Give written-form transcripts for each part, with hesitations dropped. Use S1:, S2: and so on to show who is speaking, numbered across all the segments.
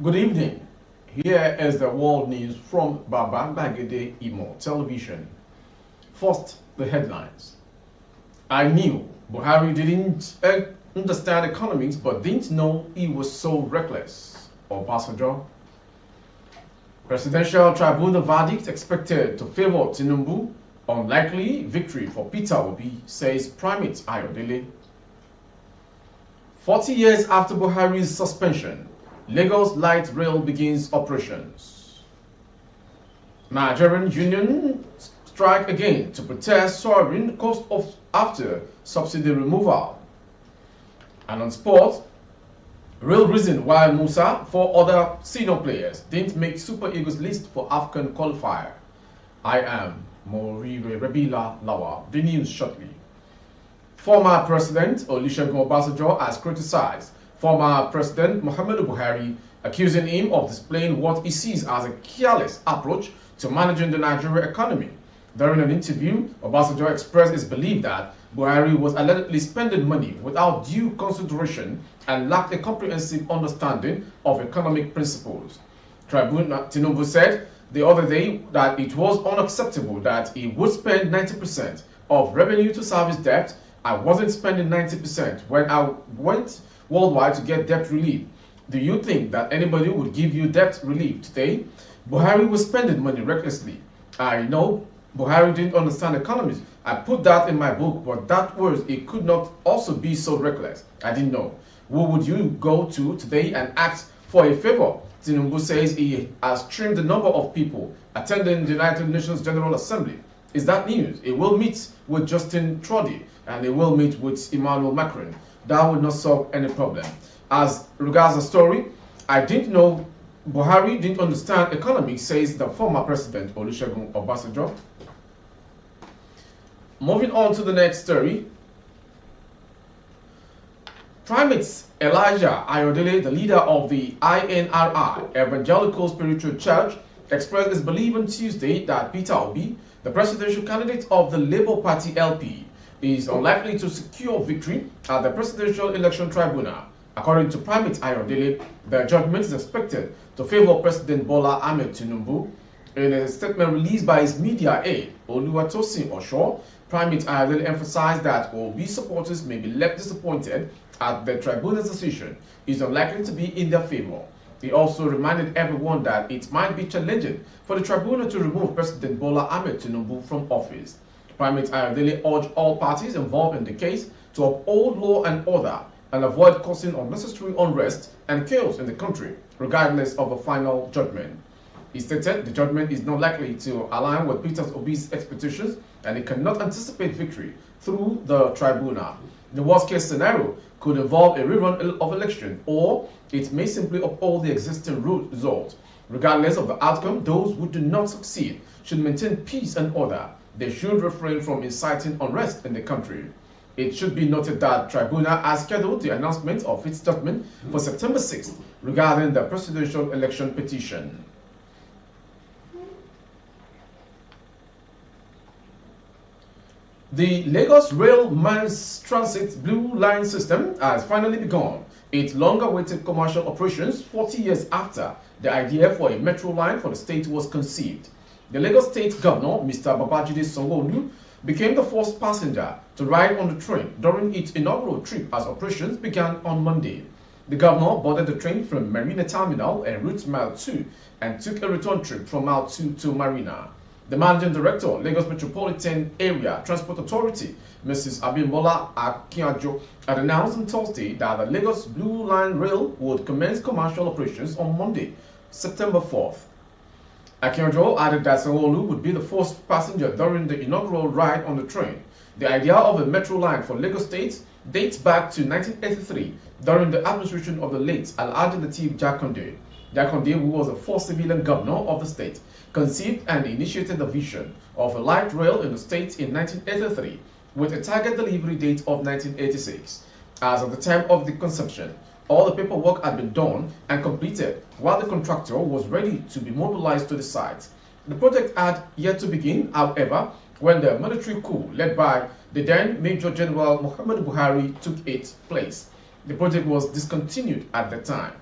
S1: Good evening. Here is the world news from Baba Bagede Imo Television. First, the headlines. I knew Buhari didn't understand economics but didn't know he was so reckless. Obasanjo. Presidential Tribunal verdict expected to favor Tinubu. Unlikely victory for Peter Obi, says Primate Ayodele. 40 years after Buhari's suspension, Lagos Light Rail begins operations. Nigerian union strike again to protest soaring cost of after subsidy removal. And on sport, real reason why Musa, four other senior players, didn't make Super Eagles list for African qualifier. I am Morire Rebila Lawa. The news shortly. Former President Olusegun Obasanjo has criticized former President Muhammadu Buhari, accusing him of displaying what he sees as a careless approach to managing the Nigerian economy. During an interview, Obasanjo expressed his belief that Buhari was allegedly spending money without due consideration and lacked a comprehensive understanding of economic principles. Tribunal Tinubu said the other day that it was unacceptable that he would spend 90% of revenue to service debt. I wasn't spending 90% when I went worldwide to get debt relief. Do you think that anybody would give you debt relief today? Buhari was spending money recklessly. I know Buhari didn't understand economics. I put that in my book, but that was it could not also be so reckless. I didn't know. Who would you go to today and ask for a favor? Tinubu says he has trimmed the number of people attending the United Nations General Assembly. Is that news? He will meet with Justin Trudeau and he will meet with Emmanuel Macron. That would not solve any problem. As regards the story, I didn't know Buhari didn't understand economics, says the former president Olusegun Obasanjo. Moving on to the next story. Primate Elijah Ayodele, the leader of the INRI, Evangelical Spiritual Church, expressed his belief on Tuesday that Peter Obi, the presidential candidate of the Labour Party LP, is unlikely to secure victory at the Presidential Election Tribunal. According to Primate Ayodele, the judgment is expected to favor President Bola Ahmed Tinubu. In a statement released by his media aide, Oluwatosin Osho, Primate Ayodele emphasized that Obi supporters may be left disappointed at the tribunal's decision is unlikely to be in their favor. He also reminded everyone that it might be challenging for the tribunal to remove President Bola Ahmed Tinubu from office. Primate Ayodele urged all parties involved in the case to uphold law and order and avoid causing unnecessary unrest and chaos in the country, regardless of the final judgment. He stated the judgment is not likely to align with Peter Obi's expectations and he cannot anticipate victory through the tribunal. The worst-case scenario could involve a rerun of election, or it may simply uphold the existing result. Regardless of the outcome, those who do not succeed should maintain peace and order. They should refrain from inciting unrest in the country. It should be noted that Tribunal has scheduled the announcement of its judgment for September 6th regarding the presidential election petition. The Lagos Rail Mass Transit Blue Line system has finally begun its long-awaited commercial operations 40 years after the idea for a metro line for the state was conceived. The Lagos State Governor, Mr. Babajide Sanwo-Olu, became the first passenger to ride on the train during its inaugural trip as operations began on Monday. The governor boarded the train from Marina Terminal en route Mile 2 and took a return trip from Mile 2 to Marina. The Managing Director, Lagos Metropolitan Area Transport Authority, Mrs. Abimbola Akinjo, had announced on Thursday that the Lagos Blue Line Rail would commence commercial operations on Monday, September 4th. Akinjo added that Sanwo-Olu would be the first passenger during the inaugural ride on the train. The idea of a metro line for Lagos State dates back to 1983 during the administration of the late Alhaji Lateef Jakande. Jakande, who was the first civilian governor of the state, conceived and initiated the vision of a light rail in the state in 1983 with a target delivery date of 1986. As of the time of the conception, all the paperwork had been done and completed while the contractor was ready to be mobilized to the site. The project had yet to begin, however, when the military coup led by the then Major General Muhammadu Buhari took its place. The project was discontinued at the time.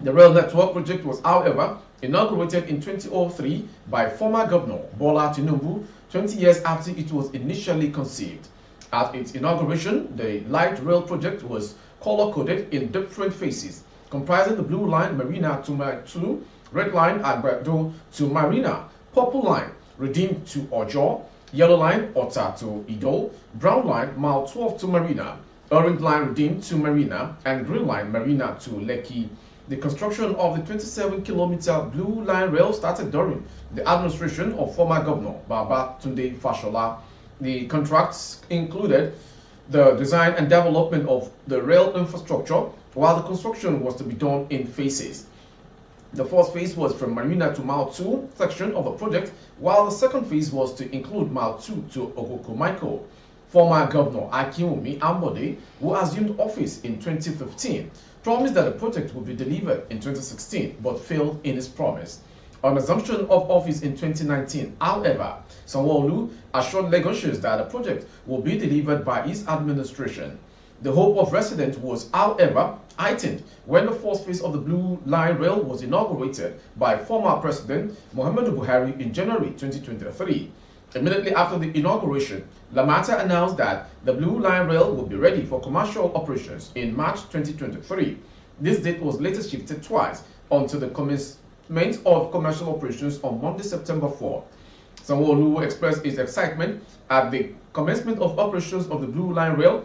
S1: The rail network project was, however, inaugurated in 2003 by former Governor Bola Tinubu 20 years after it was initially conceived. At its inauguration, the light rail project was color-coded in different phases, comprising the blue line Marina to red line Agbado to Marina, purple line Redeem to Ojo, yellow line Ota to Ido, brown line Mile 12 to Marina, orange line Redeem to Marina, and green line Marina to Lekki. The construction of the 27-kilometer Blue Line Rail started during the administration of former Governor Babatunde Fashola. The contracts included the design and development of the rail infrastructure, while the construction was to be done in phases. The first phase was from Marina to Mile 2 section of the project, while the second phase was to include Mile 2 to Okokomaiko. Former Governor Akinwumi Ambode, who assumed office in 2015, promised that the project would be delivered in 2016, but failed in his promise. On assumption of office in 2019, however, Sanwo-Olu assured Lagosians that the project will be delivered by his administration. The hope of residents was, however, heightened when the first phase of the Blue Line Rail was inaugurated by former President Muhammadu Buhari in January 2023. Immediately after the inauguration, Lamata announced that the Blue Line Rail will be ready for commercial operations in March 2023. This date was later shifted twice until the commencement of commercial operations on Monday, September 4. Sanwo-Olu expressed his excitement at the commencement of operations of the Blue Line Rail,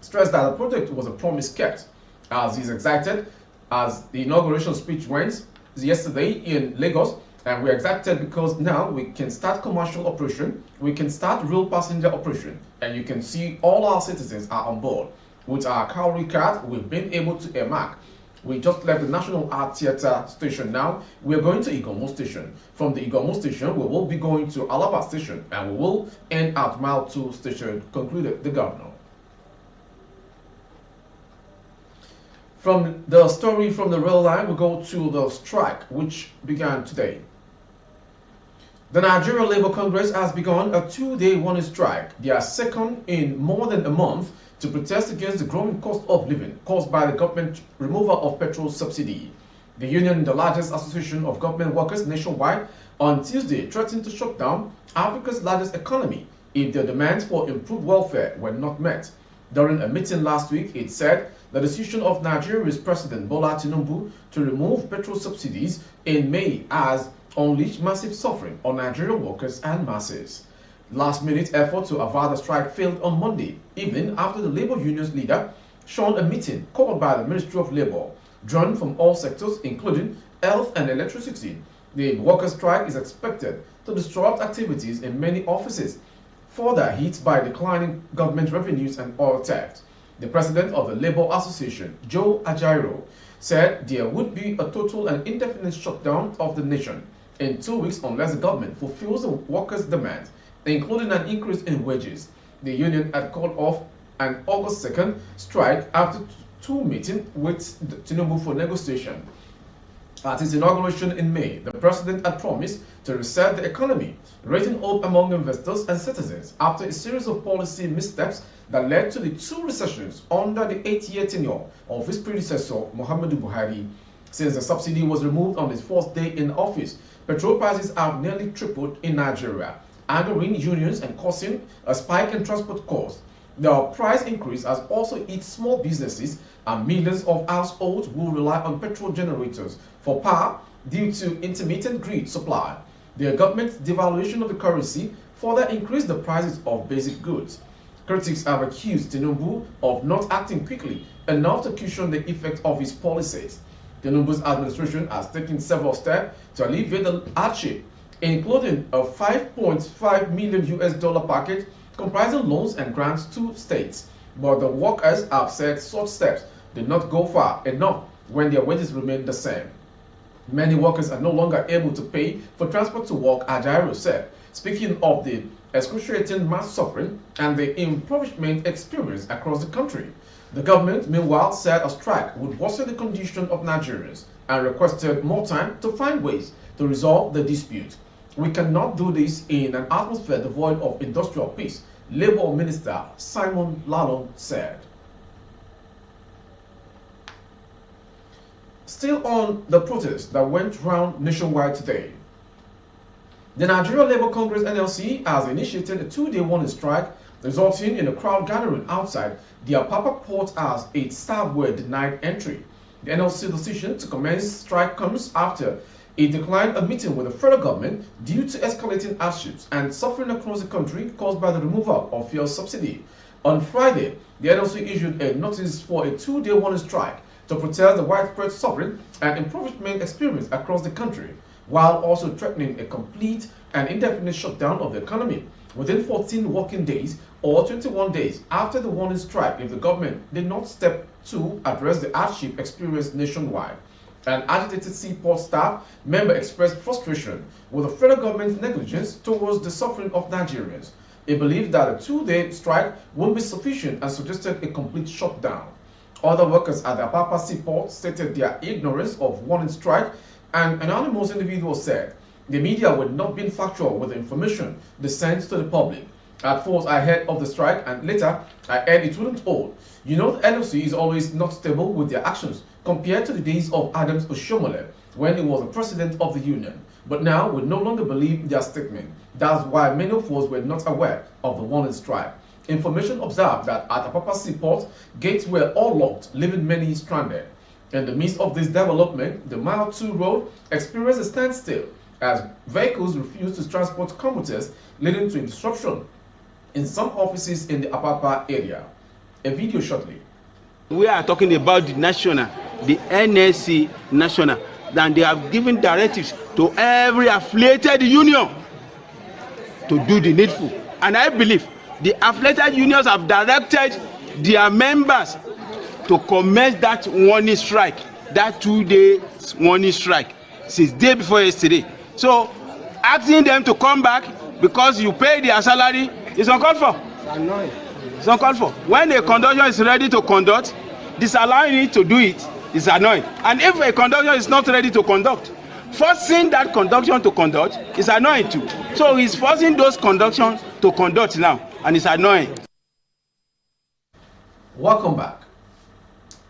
S1: stressed that the project was a promise kept. As he's excited as the inauguration speech went yesterday in Lagos, and we're excited because now we can start commercial operation, we can start real passenger operation, and you can see all our citizens are on board. With our Cowrie card, we've been able to earmark. We just left the National Art Theatre station now. We're going to Igomo station. From the Igomo station, we will be going to Alaba station, and we will end at Mile 2 station, concluded the governor. From the story from the rail line, we go to the strike, which began today. The Nigeria Labour Congress has begun a two-day warning strike, their second in more than a month, to protest against the growing cost of living caused by the government removal of petrol subsidy. The union, the largest association of government workers nationwide, on Tuesday threatened to shut down Africa's largest economy if their demands for improved welfare were not met. During a meeting last week, it said the decision of Nigeria's President Bola Tinubu to remove petrol subsidies in May has unleashed massive suffering on Nigerian workers and masses. Last-minute effort to avert the strike failed on Monday evening after the labor union's leader shunned a meeting called by the Ministry of Labour, drawn from all sectors including health and electricity. The workers' strike is expected to disrupt activities in many offices, further hit by declining government revenues and oil theft. The president of the Labour Association, Joe Ajaero, said there would be a total and indefinite shutdown of the nation in 2 weeks unless the government fulfills the workers' demands, including an increase in wages. The union had called off an August 2nd strike after two meetings with Tinubu for negotiation. At his inauguration in May, the president had promised to reset the economy, raising hope among investors and citizens after a series of policy missteps that led to the two recessions under the 8-year tenure of his predecessor, Muhammadu Buhari. Since the subsidy was removed on his first day in office, petrol prices have nearly tripled in Nigeria, angering unions and causing a spike in transport costs. The price increase has also hit small businesses and millions of households who rely on petrol generators for power due to intermittent grid supply. The government's devaluation of the currency further increased the prices of basic goods. Critics have accused Tinubu of not acting quickly enough to cushion the effect of his policies. Tinubu's administration has taken several steps to alleviate the hardship, including a $5.5 million package comprising loans and grants to states. But the workers have said such steps did not go far enough when their wages remain the same. Many workers are no longer able to pay for transport to work, Ajaero said, speaking of the excruciating mass suffering and the impoverishment experienced across the country. The government, meanwhile, said a strike would worsen the condition of Nigerians and requested more time to find ways to resolve the dispute. We cannot do this in an atmosphere devoid of industrial peace, Labour Minister Simon Lalong said. Still on the protest that went round nationwide today, the Nigeria Labour Congress NLC has initiated a 2-day warning strike, resulting in a crowd gathering outside the Apapa port as its staff were denied entry. The NLC decision to commence strike comes after it declined a meeting with the federal government due to escalating hardships and suffering across the country caused by the removal of fuel subsidy. On Friday, the NLC issued a notice for a 2-day warning strike to protest the widespread suffering and impoverishment experienced across the country, while also threatening a complete and indefinite shutdown of the economy within 14 working days or 21 days after the warning strike if the government did not step to address the hardship experienced nationwide. An agitated seaport staff member expressed frustration with the federal government's negligence towards the suffering of Nigerians. He believed that a 2-day strike won't be sufficient and suggested a complete shutdown. Other workers at the Apapa seaport stated their ignorance of warning strike, and an anonymous individual said the media would not be factual with the information they sent to the public. At first, I heard of the strike, and later I heard it wouldn't hold. You know, the NLC is always not stable with their actions compared to the days of Adams Oshiomhole when he was the president of the union. But now we no longer believe their statement. That's why many of us were not aware of the warning strike. Information observed that at Apapa seaport, gates were all locked, leaving many stranded. In the midst of this development, the Mile 2 road experienced a standstill as vehicles refused to transport commuters, leading to a disruption in some offices in the Apapa area. A video shortly.
S2: We are talking about the national, the NSC national, and they have given directives to every affiliated union to do the needful. And I believe the affiliated unions have directed their members to commence that warning strike, that 2-day warning strike, since day before yesterday. So asking them to come back because you pay their salary is uncalled for. It's uncalled for. When a conductor is ready to conduct, disallowing it to do it is annoying. And if a conductor is not ready to conduct, forcing that conduction to conduct is annoying too. So he's forcing those conductions to conduct now, and it's annoying.
S1: Welcome back.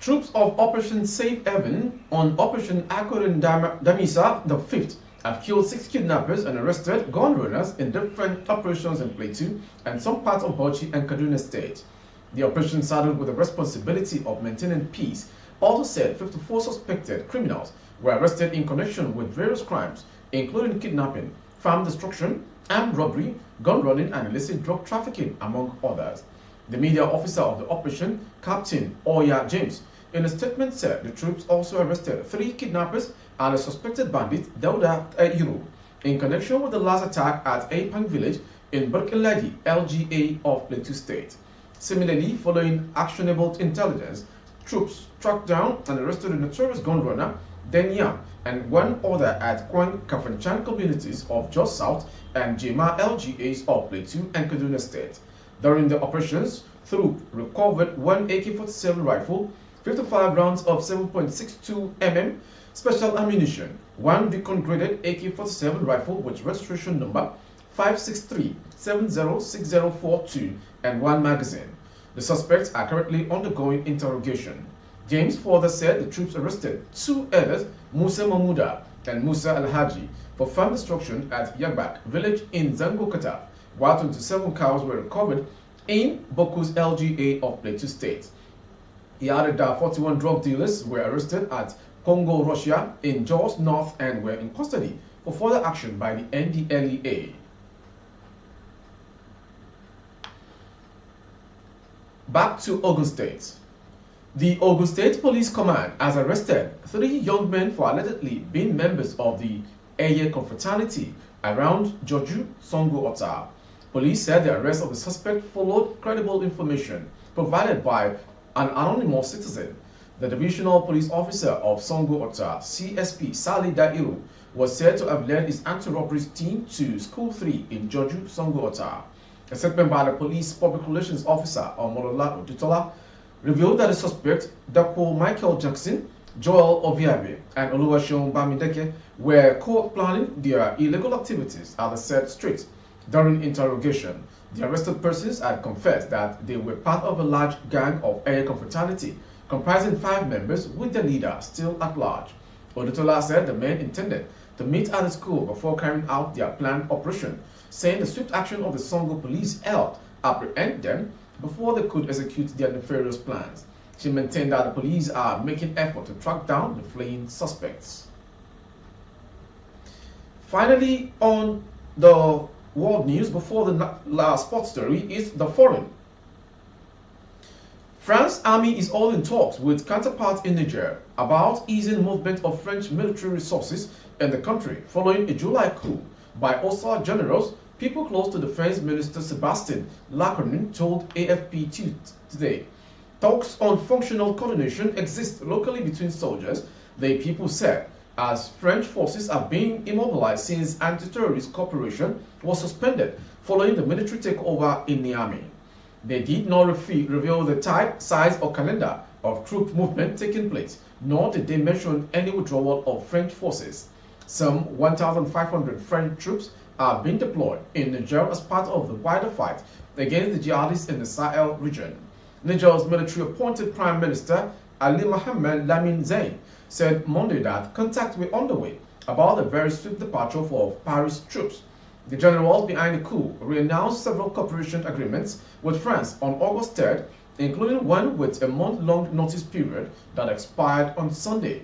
S1: Troops of Operation Safe Haven on Operation Akorin Damisa the 5th have killed 6 kidnappers and arrested gun runners in different operations in Plateau and some parts of Bauchi and Kaduna State. The operation, saddled with the responsibility of maintaining peace, also said 54 suspected criminals were arrested in connection with various crimes, including kidnapping, farm destruction, armed robbery, gun running, and illicit drug trafficking, among others. The media officer of the operation, Captain Oya James, in a statement said the troops also arrested 3 kidnappers and a suspected bandit, Dauda Iru, in connection with the last attack at Apang village in Burkeladi, LGA of Plateau State. Similarly, following actionable intelligence, troops tracked down and arrested a notorious gun runner, Denyam, and one other at Kwang Kafanchan communities of Jos South and Jema LGAs of Plateau and Kaduna State. During the operations, Throop recovered 1 AK-47 rifle, 55 rounds of 7.62 mm special ammunition, 1 Beacon-graded AK-47 rifle with registration number 563-706042, and 1 magazine. The suspects are currently undergoing interrogation. James further said the troops arrested 2 others, Musa Mahmuda and Musa Al-Haji, for farm destruction at Yagbak village in Zangokata, while 27 cows were recovered in Boku's LGA of Plateau State. He added that 41 drug dealers were arrested at Congo, Russia in Jos North and were in custody for further action by the NDLEA. Back to Ogun State. The Ogun State Police Command has arrested 3 young men for allegedly being members of the Eye confraternity around Joju, Songo Ota. Police said the arrest of the suspect followed credible information provided by an anonymous citizen. The divisional police officer of Songo Ota, CSP Sali Dairu, was said to have led his anti-robbery team to School 3 in Joju, Songo Ota. A statement by the police public relations officer, Omolola Odutola, revealed that the suspect, Dr. Michael Jackson, Joel Oviabe, and Oluwaseun Bamideke were co-planning their illegal activities at the said street. During interrogation, the arrested persons had confessed that they were part of a large gang of Eye confraternity comprising 5 members with the leader still at large. Odutola said the men intended to meet at the school before carrying out their planned operation, saying the swift action of the Songo police helped apprehend them before they could execute their nefarious plans. She maintained that the police are making effort to track down the fleeing suspects. Finally, on the world news before the last sports story is the foreign. France's army is all in talks with counterparts in Niger about easing movement of French military resources in the country following a July coup by hostile generals. People close to Defense Minister Sébastien Lecornu told AFP today. Talks on functional coordination exist locally between soldiers, the people said, as French forces are being immobilized since anti-terrorist cooperation was suspended following the military takeover in Niamey. They did not reveal the type, size, or calendar of troop movement taking place, nor did they mention any withdrawal of French forces. Some 1,500 French troops are being deployed in Niger as part of the wider fight against the jihadists in the Sahel region. Niger's military-appointed Prime Minister Ali Mohamed Lamine Zain said Monday that contacts were underway about the very swift departure of Paris troops. The generals behind the coup re-announced several cooperation agreements with France on August 3rd, including one with a month-long notice period that expired on Sunday.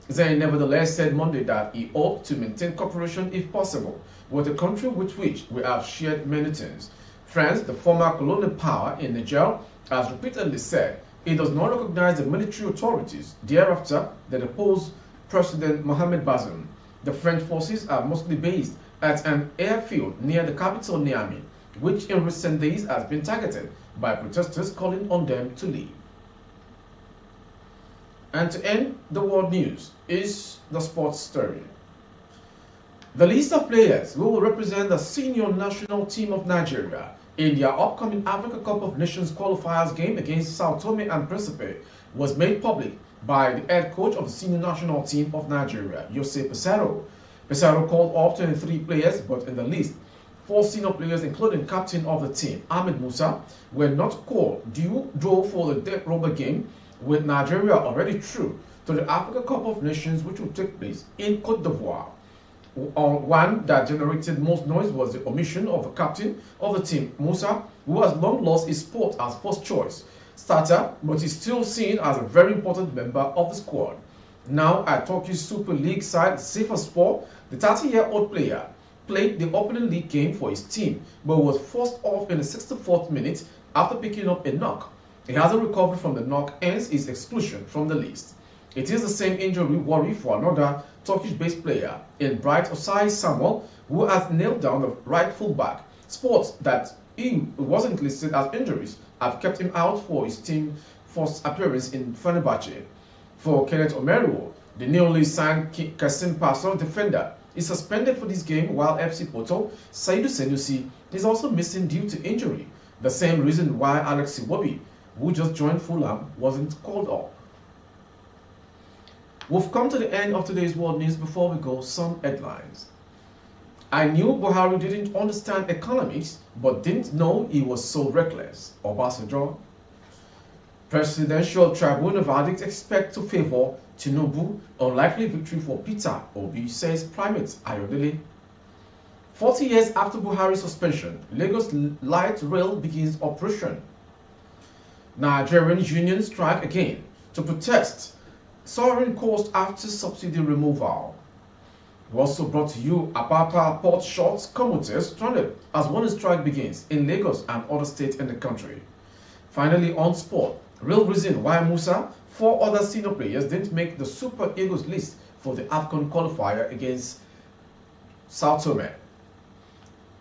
S1: Zayn nevertheless said Monday that he hoped to maintain cooperation if possible with a country with which we have shared many things. France, the former colonial power in Niger, has repeatedly said it does not recognize the military authorities thereafter that deposed President Mohamed Bazoum. The French forces are mostly based at an airfield near the capital Niamey, which in recent days has been targeted by protesters calling on them to leave. And to end the world news is the sports story. The list of players who will represent the senior national team of Nigeria in their upcoming Africa Cup of Nations qualifiers game against Sao Tome and Principe was made public by the head coach of the senior national team of Nigeria, Jose Pesaro. Pesaro called up 23 players, but in the list, 4 senior players, including captain of the team, Ahmed Musa, were not called due for the dead rubber game, with Nigeria already through to the Africa Cup of Nations, which will take place in Cote d'Ivoire. One that generated most noise was the omission of the captain of the team, Musa, who has long lost his spot as first choice starter, but is still seen as a very important member of the squad. Now at Turkish Super League side Sivasspor, the 30-year-old player played the opening league game for his team, but was forced off in the 64th minute after picking up a knock. He hasn't recovered from the knock, hence his exclusion from the list. It is the same injury worry for another Turkish-based player in Bright Osai Samuel, who has nailed down the right fullback. Sports that he wasn't listed as injuries have kept him out for his team's first appearance in Fenerbahce. For Kenneth Omeruo, the newly signed Kasim Pastor defender is suspended for this game, while FC Porto, Saidou Senusi, is also missing due to injury. The same reason why Alex Iwobi, who just joined Fulham, wasn't called up. We've come to the end of today's world news. Before we go, some headlines. I knew Buhari didn't understand economics, but didn't know he was so reckless. Obasanjo. Presidential Tribunal verdict expect to favor Tinubu. Unlikely victory for Peter Obi, says Primate Ayodele. 40 years after Buhari's suspension, Lagos Light Rail begins operation. Nigerian unions strike again to protest soaring cost after subsidy removal. We also brought to you Apapa Port Shorts commuters stranded as one strike begins in Lagos and other states in the country. Finally, on sport, real reason why Musa, 4 other senior players didn't make the Super Eagles list for the AFCON qualifier against Sao Tome.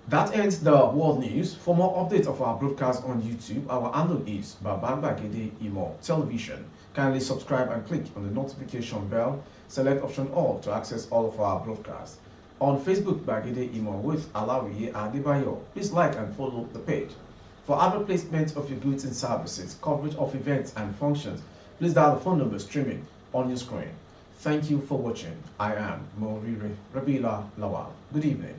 S1: That ends the world news. For more updates of our broadcast on YouTube, our handle is Babambagede Imo Television. Kindly subscribe and click on the notification bell. Select option all to access all of our broadcasts. On Facebook, Bagede Imo with Alawiye Adebayo. Please like and follow the page. For advertisement of your goods and services, coverage of events and functions, please dial the phone number streaming on your screen. Thank you for watching. I am Morire Rabila Lawal. Good evening.